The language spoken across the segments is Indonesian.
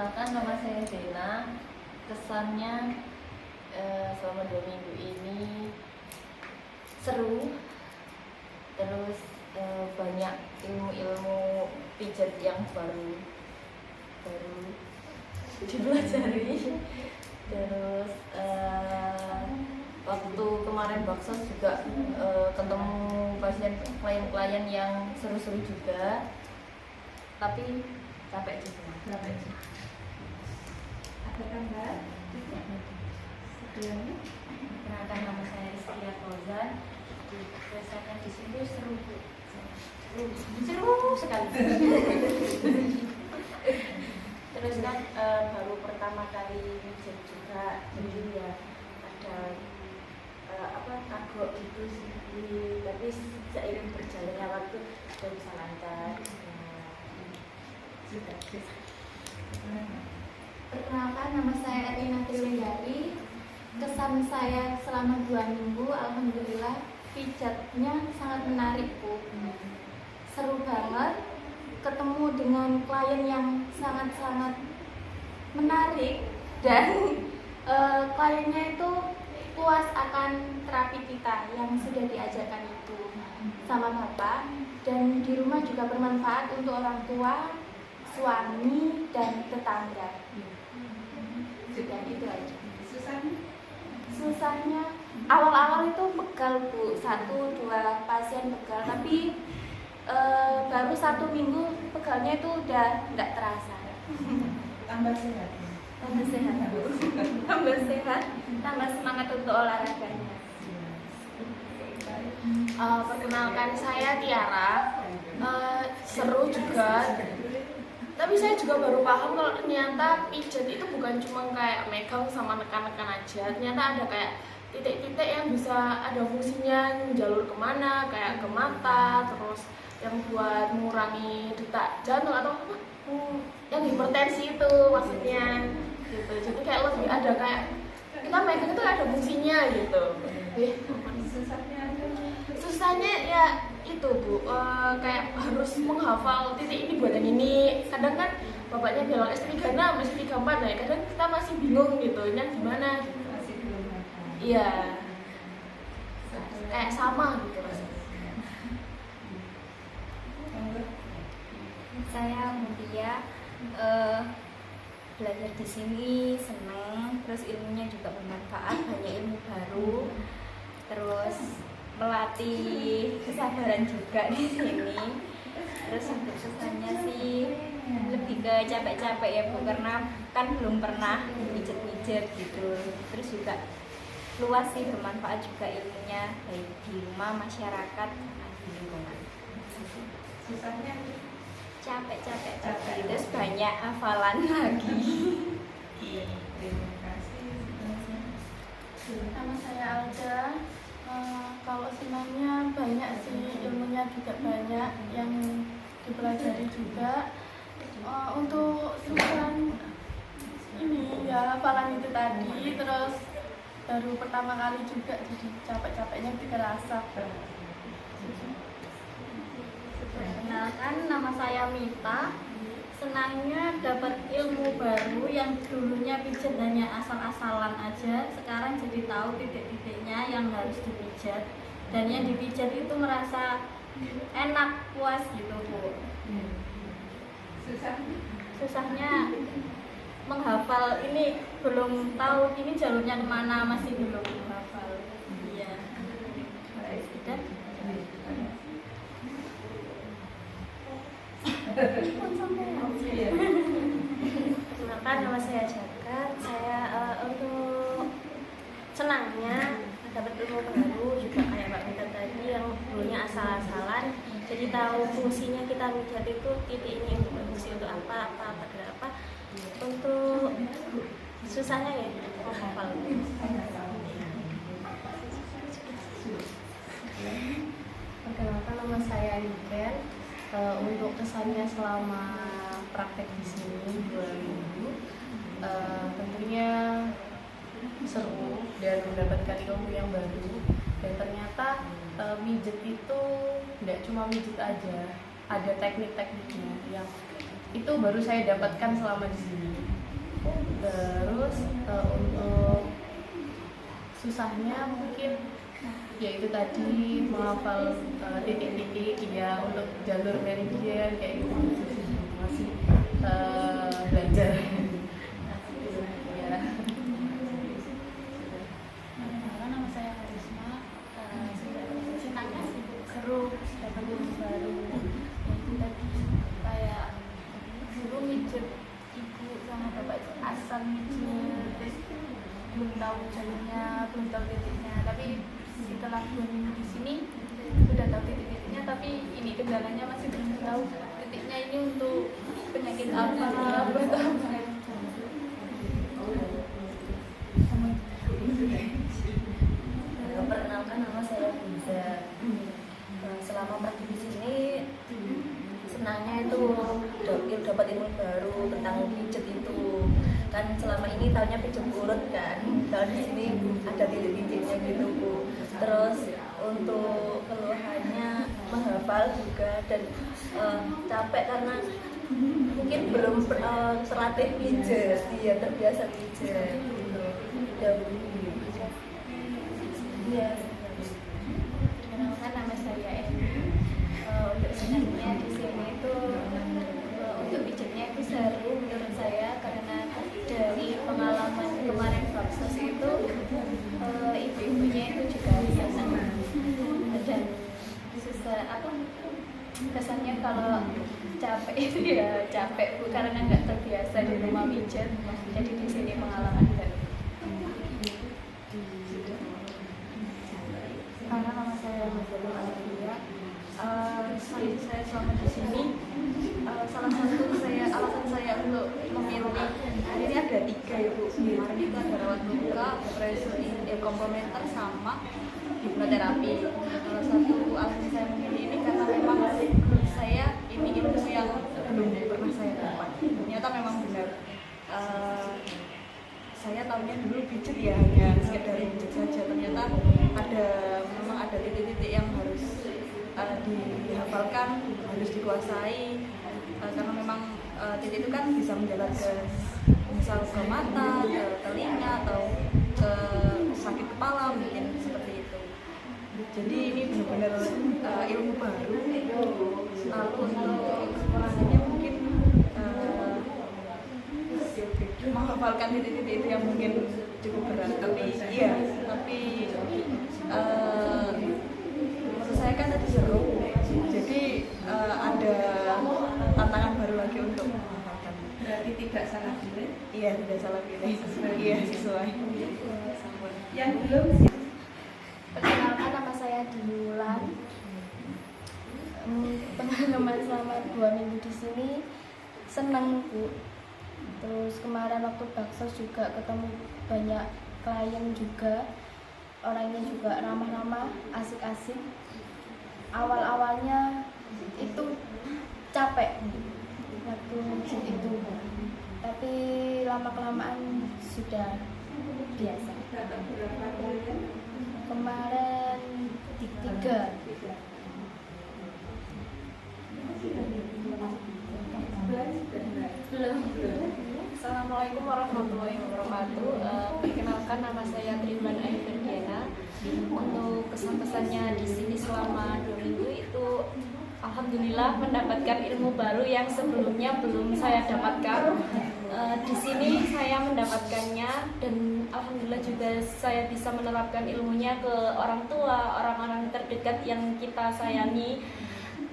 Perkenalkan, nama saya Zena. Kesannya selama 2 minggu ini seru, terus banyak ilmu-ilmu pijat yang baru dipelajari. Terus waktu kemarin baksos juga ketemu klien-klien yang seru-seru juga, tapi capek juga. Ada tambah? Sebelumnya? Perkenalkan, nama saya Rizky Kozan. Biasanya di sini seru sekali. Terus kan baru pertama kali pijat juga, jadi ya ada kagok gitu sih. Tapi seiring berjalannya waktu sudah bisa lancar. Perkenalkan, nama saya Erina Triwendari. Kesan saya selama 2 minggu, alhamdulillah pijatnya sangat menarik, Bu. Seru banget, ketemu dengan klien yang sangat-sangat menarik, dan kliennya itu puas akan terapi kita yang sudah diajarkan itu sama Bapak, dan di rumah juga bermanfaat untuk orang tua, suami, dan tetangga. Sudah itu aja. Susahnya awal-awal itu pegal, Bu, 1-2 pasien pegal, tapi baru 1 minggu pegalnya itu udah nggak terasa. Tambah sehat. Tambah sehat, Bu. Tambah sehat, tambah semangat untuk olahraganya. Perkenalkan, saya Tiara. Seru juga. Tapi saya juga baru paham kalau ternyata pijat itu bukan cuma kayak megang sama nekan-nekan aja. Ternyata ada kayak titik-titik yang bisa ada fungsinya, jalur kemana, kayak ke mata, terus yang buat mengurangi detak jantung atau apa? Yang hipertensi itu maksudnya gitu. Jadi kayak lebih ada kayak kita megang itu ada fungsinya gitu. Susahnya ya itu, Bu, kayak harus menghafal titik ini buat yang ini. Kadang kan bapaknya bilang S36 S34, nah kadang kita masih bingung gitu, ini gimana gitu. Masih belum hafal. Iya, kayak sama gitu rasanya. Saya Mutia, belajar di sini senang, terus ilmunya juga bermanfaat, banyak ilmu baru, terus melatih kesabaran juga di sini. Terus untuk susahnya sih lebih ke capek-capek ya, Bu, karena kan belum pernah pijet-pijet gitu. Terus juga luas sih, bermanfaat juga ilmunya baik di rumah, masyarakat, di lingkungan. Susahnya Capek, terus banyak hafalan lagi. terima kasih. Nama saya Alda. Kalau senangnya banyak sih, ilmunya juga banyak yang dipelajari juga. Untuk susah ini ya hafalan itu tadi, terus baru pertama kali juga, jadi capek-capeknya terasa. Perkenalkan, nama saya Mita. Senangnya dapat ilmu baru yang dulunya pijat hanya asal-asalan aja, sekarang jadi tahu titik-titiknya yang harus dipijat, dan yang dipijat itu merasa enak, puas gitu, Bu. Susahnya menghafal, ini belum tahu ini jalurnya kemana, masih belum menghafal. Iya. Sudah. Perkenalkan, nama saya Jagat. Saya untuk senangnya dapat ilmu baru juga kayak Mbak Mita tadi yang dulunya asal-asalan, jadi tahu fungsinya kita pijat itu titik ini untuk berfungsi untuk apa. Untuk susahnya ya menghafal. Perkenalkan, nama saya Niken. Untuk kesannya selama praktek di sini 2 minggu, tentunya seru dan mendapatkan ilmu yang baru. Dan ternyata mijet itu tidak cuma mijet aja, ada teknik-tekniknya yang itu baru saya dapatkan selama di sini. Terus untuk susahnya mungkin yaitu tadi menghafal titik-titik ya untuk jalur meridian kayak gitu masih belajar ya. Nama saya Karisma. Senangnya seru dapat ilmu baru. Itu tadi kayak dulu mijet ibu sama bapak itu asal mijet, terus belum tahu jalurnya, belum tahu titiknya. Tapi setelah 2 minggu di sini sudah tahu titik-titiknya, tapi ini kendalanya masih belum tahu titiknya ini untuk penyakit apa, buat apa. Perkenalkan, nama saya Biza. Selama praktik di sini senangnya itu dapat ilmu baru tentang pijet itu. Kan selama ini tahunya pijet urut kan. Kalau di sini ada titik-titiknya gitu Bu. Terus untuk keluhannya menghafal juga dan capek karena mungkin belum terlatih pijet, dia terbiasa pijet gitu. Iya. Kenalkan, nama saya Eni. Untuk senangnya di sini itu untuk pijatnya itu seru menurut saya karena dari pengalaman kemarin Baksos itu ibu-ibunya itu juga senang dan susah apa kesannya kalau capek itu ya capek Bu karena nggak terbiasa di rumah pijat, jadi di sini pengalaman baru. Karena nama saya Mazalul Alafia. Saya selama di sini salah satu alasan saya untuk memilih ini ada 3 ya Bu. Kemarin itu ada rawat luka, operasi komplementer sama hipnoterapi. Salah satu alasan saya memilih ini karena memang menurut saya ini ilmu yang belum pernah saya dapat. Ternyata memang benar. Saya tahunya dulu pijet ya hanya sekedar pijet saja, ternyata memang ada titik-titik yang harus dihafalkan, harus dikuasai karena memang titik itu kan bisa menjalar ke misal ke mata, ke telinga atau ke sakit kepala mungkin seperti itu. Jadi ini benar-benar ilmu baru. Lalu untuk kekurangannya mungkin menghafalkan titik-titik itu yang mungkin cukup berat, tapi menurut saya kan tadi seru, jadi ada tantangan baru lagi untuk menghafalkan. Berarti tidak salah pilih. Iya, tidak salah pilih. Iya, sesuai. Yang belum Perkenalkan, nama saya Dinulan. Pengalaman selama 2 minggu di sini senang Bu. Terus kemarin waktu Baksos juga ketemu banyak klien juga, orangnya juga ramah-ramah, asik-asik. Awal-awalnya itu capek waktu visit itu, tapi lama-kelamaan sudah biasa. Kemarin 3. Belum. Assalamualaikum warahmatullahi wabarakatuh. Perkenalkan, nama saya Triwan Ayu Ferdiana. Untuk kesan-kesannya di sini selama 2 minggu itu alhamdulillah mendapatkan ilmu baru yang sebelumnya belum saya dapatkan. Di sini saya mendapatkannya dan alhamdulillah juga saya bisa menerapkan ilmunya ke orang tua, orang-orang terdekat yang kita sayangi.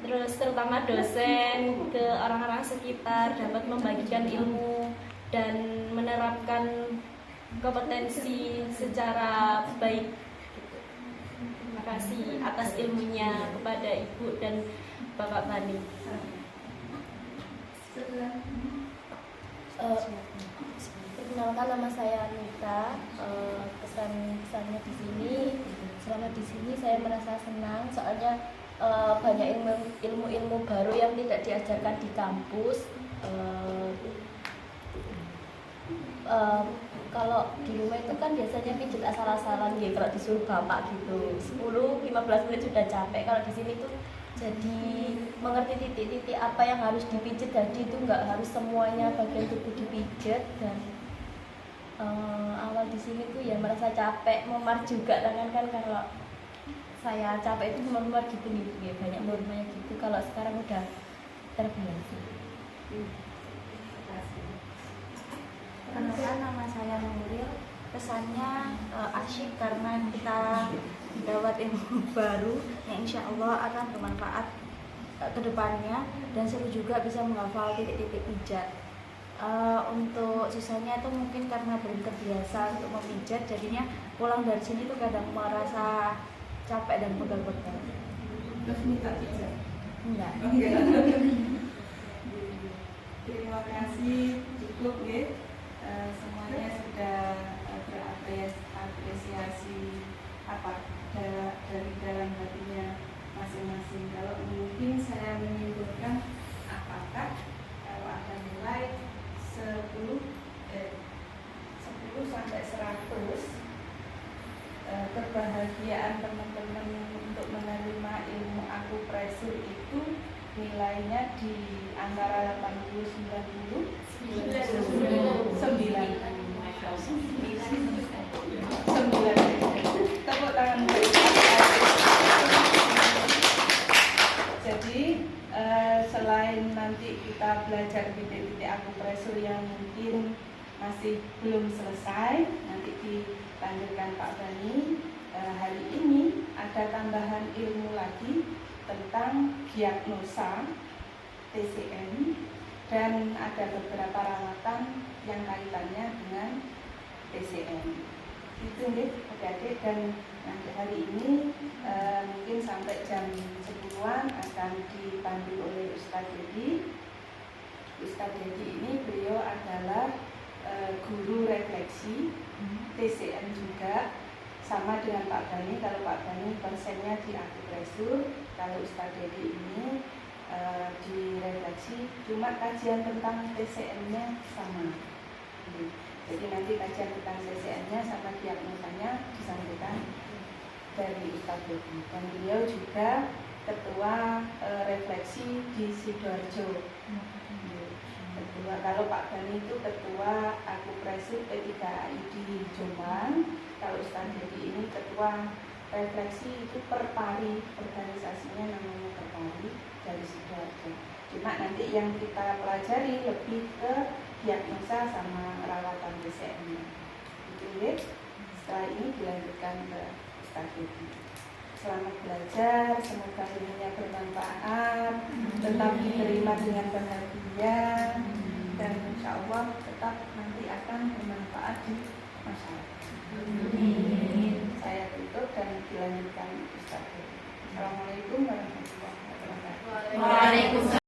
Terus terutama dosen, ke orang-orang sekitar, dapat membagikan ilmu dan menerapkan kompetensi secara baik. Terima kasih atas ilmunya kepada Ibu dan Bapak Bani. Perkenalkan, nama saya Anita. Kesan-kesannya di sini, selama di sini saya merasa senang soalnya banyak ilmu-ilmu baru yang tidak diajarkan di kampus. Kalau di rumah itu kan biasanya pijat asal-asalan gitu, kalau disuruh bapak gitu 10-15 menit sudah capek. Kalau di sini tuh jadi mengerti titik-titik apa yang harus dipijat, jadi itu nggak harus semuanya bagian tubuh dipijat dan Awal di sini tuh ya merasa capek, memar juga kan kalau saya capek itu memar gitu nih, ya, banyak memarnya gitu. Kalau sekarang udah terbiasa. Perkenalkan, nama saya Nuril. Kesannya asyik karena kita dapat ilmu baru yang insya Allah akan bermanfaat ke depannya, dan seru juga bisa menghafal titik-titik pijat. Untuk sisanya itu mungkin karena belum terbiasa untuk memijat, jadinya pulang dari sini tuh kadang merasa capek dan pegal-pegal. Terus minta pijat. Enggak. Terima kasih, cukup ya. Semuanya sudah berapresiasi apa dari dalam hatinya masing-masing. Kalau mungkin saya menyimpulkan, apakah kalau ada nilai 10 sampai 100, kebahagiaan teman-teman untuk menerima ilmu akupresur itu nilainya di antara 80 90 9. Tepuk tangan. Jadi selain nanti kita belajar titik-titik akupresur yang mungkin masih belum selesai, nanti dilanjutkan Pak Bani. Hari ini ada tambahan ilmu lagi tentang diagnosa TCM, dan ada beberapa rawatan yang kaitannya dengan TCM. Itu nih adik-adik, dan nanti hari ini mungkin sampai jam 10-an akan dipandu oleh Ustadz Dedi. Ustadz Dedi ini beliau adalah guru refleksi TCM juga, sama dengan Pak Bani. Kalau Pak Bani konsennya di akupresur, kalau Ustadz Dedi ini di refleksi, cuma kajian tentang TCM-nya sama. Jadi nanti kajian tentang TCM-nya sama diagnosanya disampaikan dari Ustadz Dedi. Dan beliau juga ketua refleksi di Sidoarjo. Ketua, kalau Pak Bani itu ketua akupresur P3AI di Jombang. Kalau Ustadz Dedi ini ketua refleksi itu Perpari, organisasinya namanya Perpari dari Sidoarjo. Cuma nanti yang kita pelajari lebih ke diagnosa sama rawatan TCM-nya. Gitu ya. Setelah ini dilanjutkan ke Ustadz Dedi. Selamat belajar, semoga ilmunya bermanfaat, tetap diterima dengan bahagia, dan insya Allah tetap nanti akan bermanfaat di masyarakat. Saya tutup dan dilanjutkan Ustadz. Assalamualaikum warahmatullahi wabarakatuh. Waalaikumsalam.